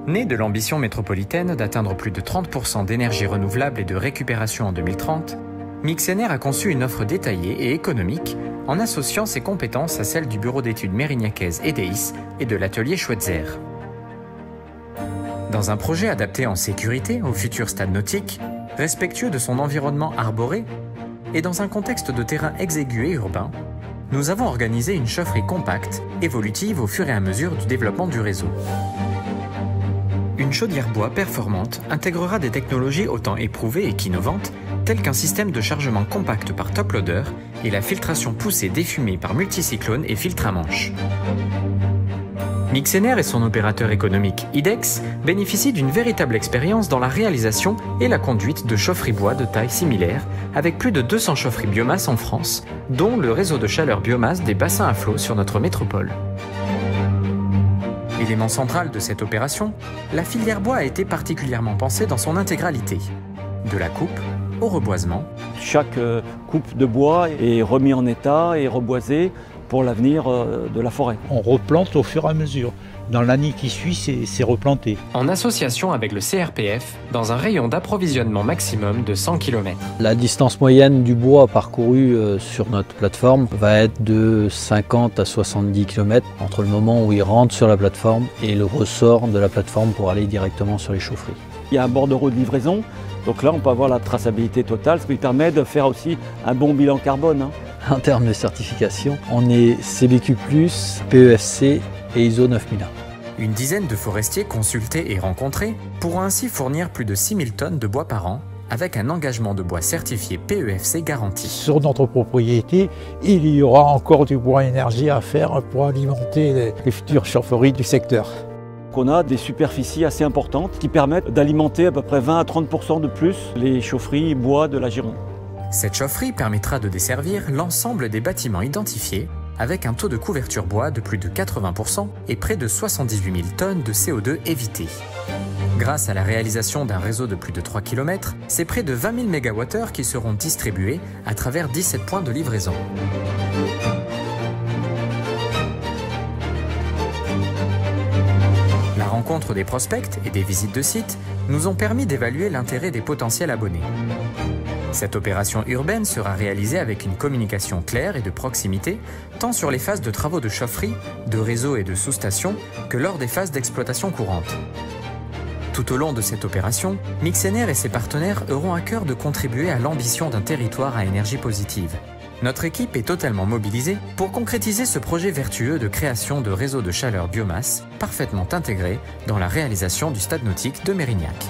Né de l'ambition métropolitaine d'atteindre plus de 30% d'énergie renouvelable et de récupération en 2030, Mixener a conçu une offre détaillée et économique en associant ses compétences à celles du bureau d'études mérignacaises EDEIS et de l'atelier Schweitzer. Dans un projet adapté en sécurité au futur stade nautique, respectueux de son environnement arboré et dans un contexte de terrain exigu et urbain, nous avons organisé une chaufferie compacte, évolutive au fur et à mesure du développement du réseau. Une chaudière bois performante intégrera des technologies autant éprouvées et qu'innovantes, telles qu'un système de chargement compact par top loader et la filtration poussée des fumées par multicyclone et filtre à manche. Mixener et son opérateur économique IDEX bénéficient d'une véritable expérience dans la réalisation et la conduite de chaufferies bois de taille similaire, avec plus de 200 chaufferies biomasse en France, dont le réseau de chaleur biomasse des bassins à flot sur notre métropole. Élément central de cette opération, la filière bois a été particulièrement pensée dans son intégralité, de la coupe au reboisement. Chaque coupe de bois est remis en état et reboisé pour l'avenir de la forêt. On replante au fur et à mesure. Dans l'année qui suit, c'est replanté. En association avec le CRPF, dans un rayon d'approvisionnement maximum de 100 km. La distance moyenne du bois parcouru sur notre plateforme va être de 50 à 70 km entre le moment où il rentre sur la plateforme et le ressort de la plateforme pour aller directement sur les chaufferies. Il y a un bordereau de livraison, donc là on peut avoir la traçabilité totale, ce qui permet de faire aussi un bon bilan carbone. En termes de certification, on est CBQ+, PEFC et ISO 9001. Une dizaine de forestiers consultés et rencontrés pourront ainsi fournir plus de 6000 tonnes de bois par an, avec un engagement de bois certifié PEFC garanti. Sur notre propriété, il y aura encore du bois énergie à faire pour alimenter les futures chaufferies du secteur. On a des superficies assez importantes qui permettent d'alimenter à peu près 20 à 30% de plus les chaufferies bois de la Gironde. Cette chaufferie permettra de desservir l'ensemble des bâtiments identifiés avec un taux de couverture bois de plus de 80% et près de 78 000 tonnes de CO2 évitées. Grâce à la réalisation d'un réseau de plus de 3 km, c'est près de 20 000 MWh qui seront distribués à travers 17 points de livraison. La rencontre des prospects et des visites de sites nous ont permis d'évaluer l'intérêt des potentiels abonnés. Cette opération urbaine sera réalisée avec une communication claire et de proximité, tant sur les phases de travaux de chaufferie, de réseau et de sous-station, que lors des phases d'exploitation courante. Tout au long de cette opération, Mixener et ses partenaires auront à cœur de contribuer à l'ambition d'un territoire à énergie positive. Notre équipe est totalement mobilisée pour concrétiser ce projet vertueux de création de réseaux de chaleur biomasse parfaitement intégrés dans la réalisation du stade nautique de Mérignac.